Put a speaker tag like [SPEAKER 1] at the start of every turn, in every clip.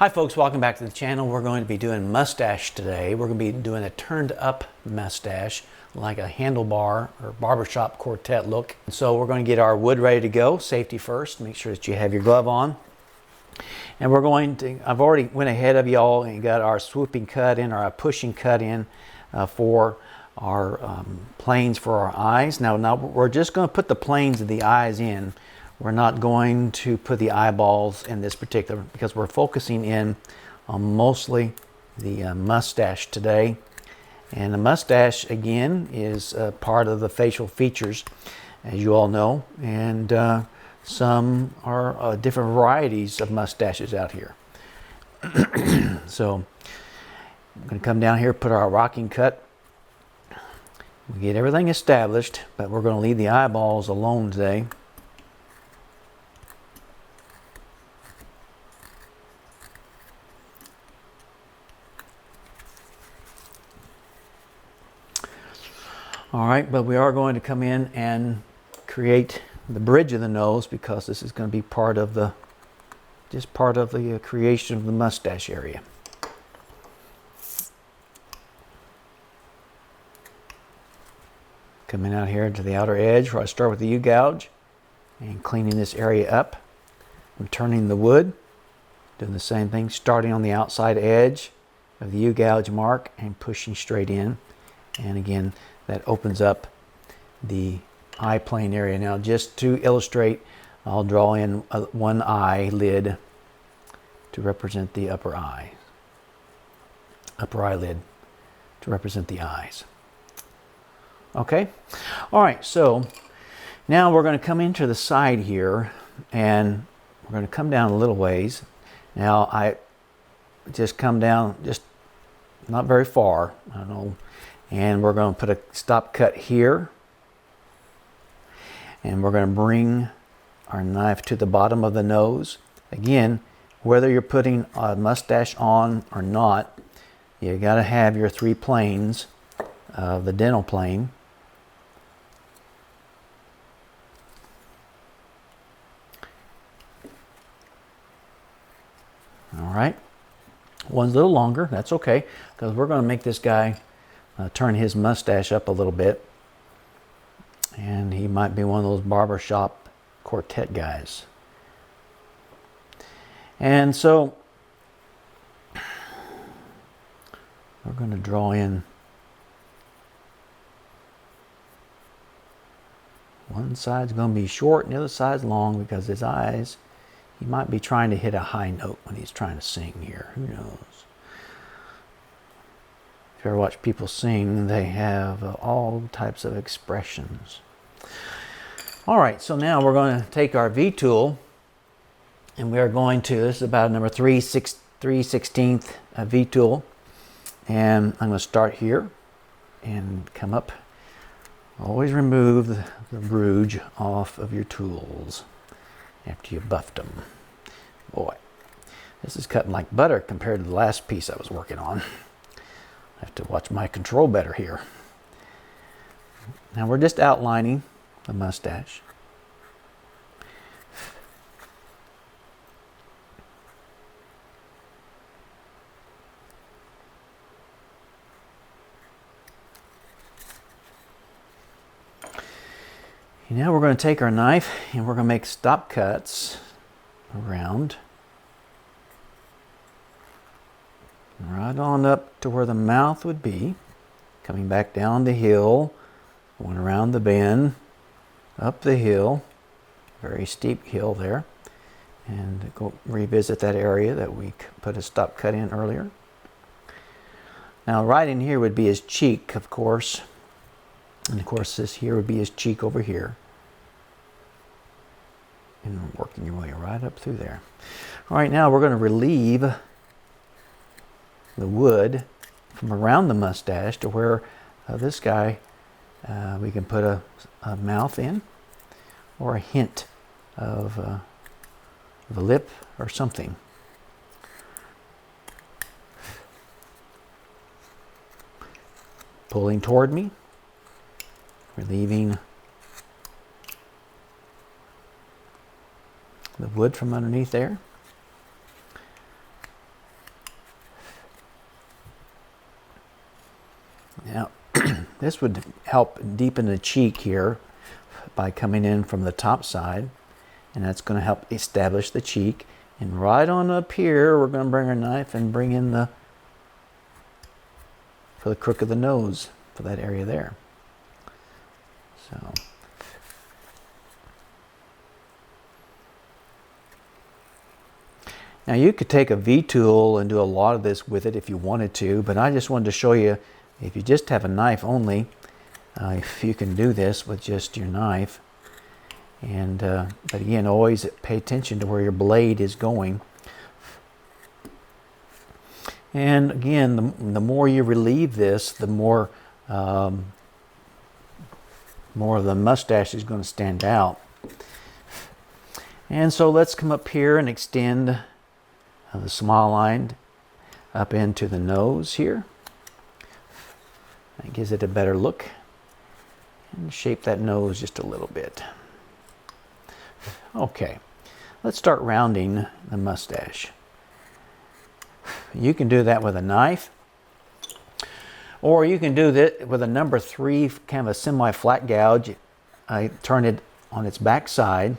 [SPEAKER 1] Hi folks, welcome back to the channel. We're going to be doing mustache today. We're going to be doing a turned up mustache, like a handlebar or barbershop quartet look. So we're going to get our wood ready to go. Safety first, make sure that you have your glove on. And we're going to, I've already went ahead of y'all and got our swooping cut in, or our pushing cut in for our planes for our eyes. Now we're just going to put the planes of the eyes in. We're not going to put the eyeballs in this particular, because we're focusing in on mostly the mustache today. And the mustache, again, is part of the facial features, as you all know. And some are different varieties of mustaches out here. So I'm going to come down here, put our rocking cut. We get everything established, but we're going to leave the eyeballs alone today. All right, but we are going to come in and create the bridge of the nose, because this is going to be part of the, just part of the creation of the mustache area. Coming out here to the outer edge, where I start with the U-gouge and cleaning this area up. I'm turning the wood, doing the same thing, starting on the outside edge of the U-gouge mark and pushing straight in. And again, that opens up the eye plane area. Now, just to illustrate, I'll draw in one eyelid to represent the upper eye. Upper eyelid to represent the eyes. Okay? All right, so now we're going to come into the side here, and we're going to come down a little ways. Now, I just come down, just not very far, I don't know. And we're going to put a stop cut here. And we're going to bring our knife to the bottom of the nose. Again, whether you're putting a mustache on or not, you got to have your three planes of the dental plane. All right. One's a little longer. That's okay, because we're going to make this guy turn his mustache up a little bit, and he might be one of those barbershop quartet guys. And so we're going to draw in one side's going to be short and the other side's long, because his eyes, he might be trying to hit a high note when he's trying to sing here. Who knows? If you ever watch people sing, they have all types of expressions. All right, so now we're going to take our V-tool, and we are going to, this is about number 3/16 V-tool, and I'm going to start here and come up. Always remove the rouge off of your tools after you buffed them. Boy, this is cutting like butter compared to the last piece I was working on. I have to watch my control better here. Now we're just outlining the mustache. And now we're going to take our knife and we're going to make stop cuts around. Right on up to where the mouth would be, coming back down the hill, going around the bend, up the hill, very steep hill there, and go revisit that area that we put a stop cut in earlier. Now right in here would be his cheek, of course, and of course this here would be his cheek over here, and working your way right up through there. All right, now we're going to relieve the wood from around the mustache to where this guy, we can put a mouth in, or a hint of a lip or something. Pulling toward me, relieving the wood from underneath there. Now, this would help deepen the cheek here by coming in from the top side, and that's going to help establish the cheek. And right on up here, we're going to bring our knife and bring in for the crook of the nose, for that area there. So, now you could take a V-tool and do a lot of this with it if you wanted to, but I just wanted to show you, if you just have a knife only, if you can do this with just your knife. And but again, always pay attention to where your blade is going. And again, the more you relieve this, the more of the mustache is going to stand out. And so let's come up here and extend the smile line up into the nose here. That gives it a better look. And shape that nose just a little bit. Okay, let's start rounding the mustache. You can do that with a knife, or you can do that with a number 3, kind of a semi-flat gouge. I turn it on its back side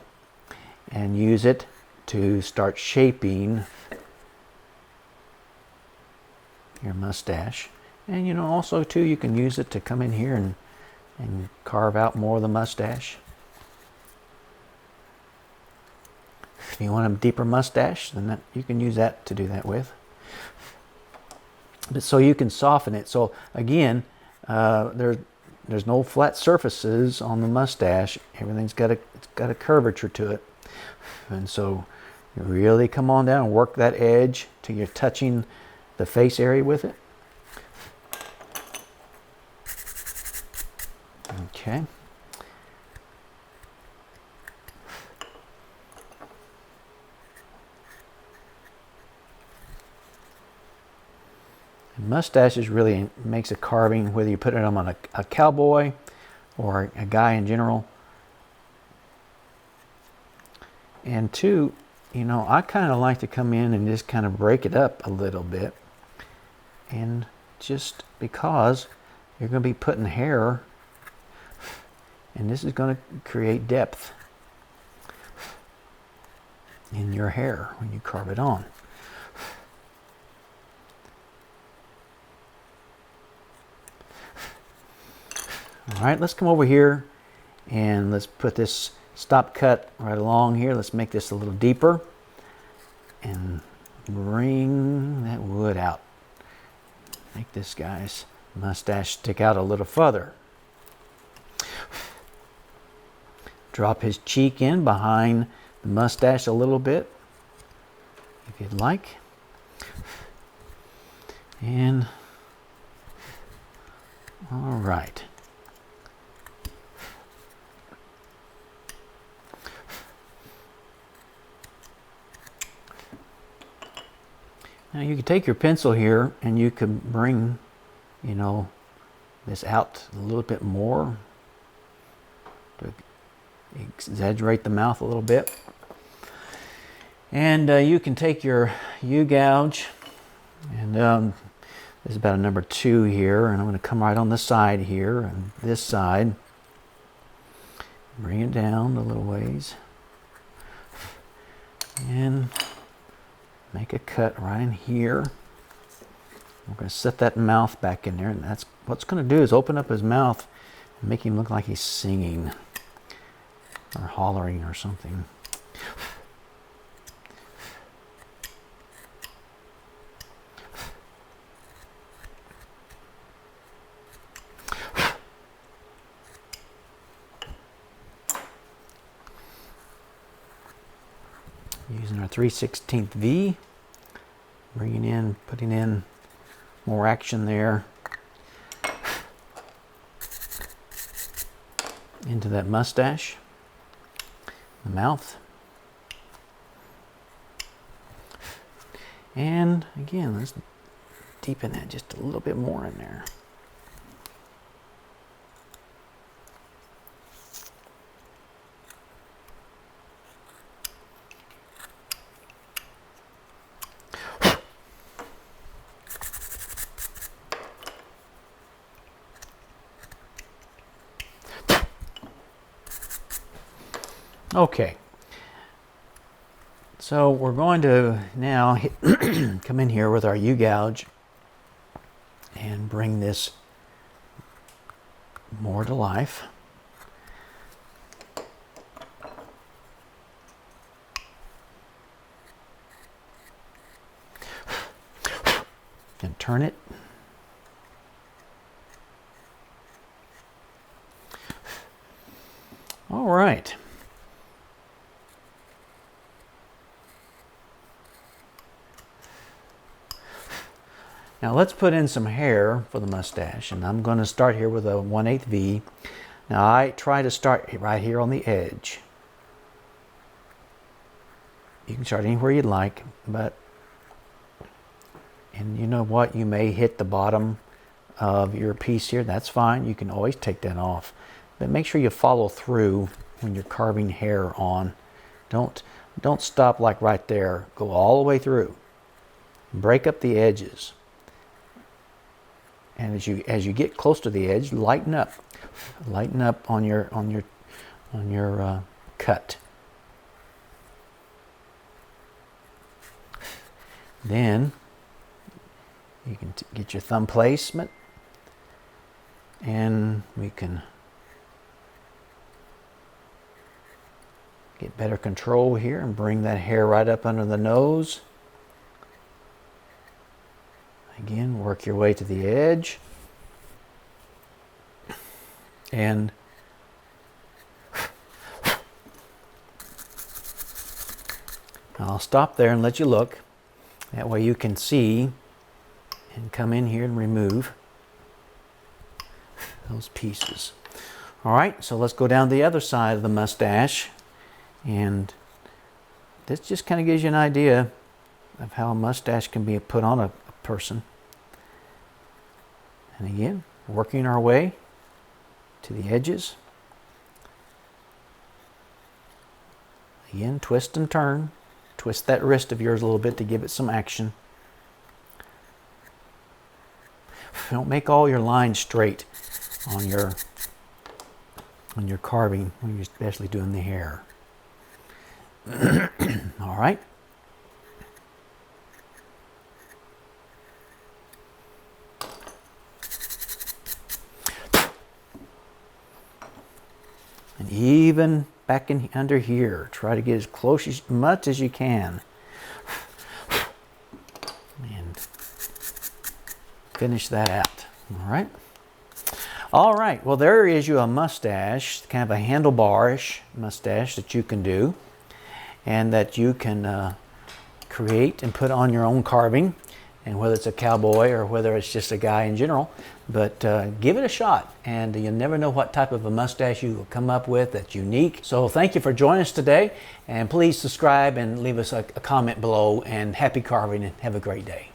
[SPEAKER 1] and use it to start shaping your mustache. And you know, also too, you can use it to come in here and carve out more of the mustache. If you want a deeper mustache, then you can use that to do that with. But so you can soften it. So again, there's no flat surfaces on the mustache. Everything's got a curvature to it. And so you really come on down and work that edge till you're touching the face area with it. Okay. Mustaches really makes a carving, whether you put it on a cowboy or a guy in general. And two, you know, I kind of like to come in and just kind of break it up a little bit. And just because you're going to be putting hair, and this is going to create depth in your hair when you carve it on. All right, let's come over here and let's put this stop cut right along here. Let's make this a little deeper and bring that wood out. Make this guy's mustache stick out a little further. Drop his cheek in behind the mustache a little bit, if you'd like. And all right. Now you can take your pencil here and you can bring, you know, this out a little bit more to exaggerate the mouth a little bit. And you can take your U-gouge, and this is about a number 2 here, and I'm going to come right on the side here and this side. Bring it down a little ways. And make a cut right in here. We're going to set that mouth back in there, and that's what's going to do is open up his mouth and make him look like he's singing or hollering or something. Using our 3/16 V, bringing in, putting in more action there into that mustache, the mouth. And again, let's deepen that just a little bit more in there. Okay. So we're going to now come in here with our U-gouge and bring this more to life. And turn it. All right. Now let's put in some hair for the mustache, and I'm going to start here with a 1/8 V. Now I try to start right here on the edge. You can start anywhere you'd like, and you know what, you may hit the bottom of your piece here. That's fine, you can always take that off, but make sure you follow through when you're carving hair on. Don't stop like right there. Go all the way through. Break up the edges. And as you get close to the edge, lighten up on your cut. Then you can get your thumb placement, and we can get better control here and bring that hair right up under the nose. Again, work your way to the edge, and I'll stop there and let you look. That way you can see and come in here and remove those pieces. All right, so let's go down the other side of the mustache, and this just kind of gives you an idea of how a mustache can be put on a person. And again, working our way to the edges. Again, twist and turn. Twist that wrist of yours a little bit to give it some action. Don't make all your lines straight on your carving when you're especially doing the hair. All right. And even back in under here, try to get as close as much as you can. And finish that out. All right. All right. Well, there is you a mustache, kind of a handlebar-ish mustache that you can do, and that you can create and put on your own carving, and whether it's a cowboy or whether it's just a guy in general. But give it a shot, and you'll never know what type of a mustache you will come up with that's unique. So thank you for joining us today, and please subscribe and leave us a comment below, and happy carving and have a great day.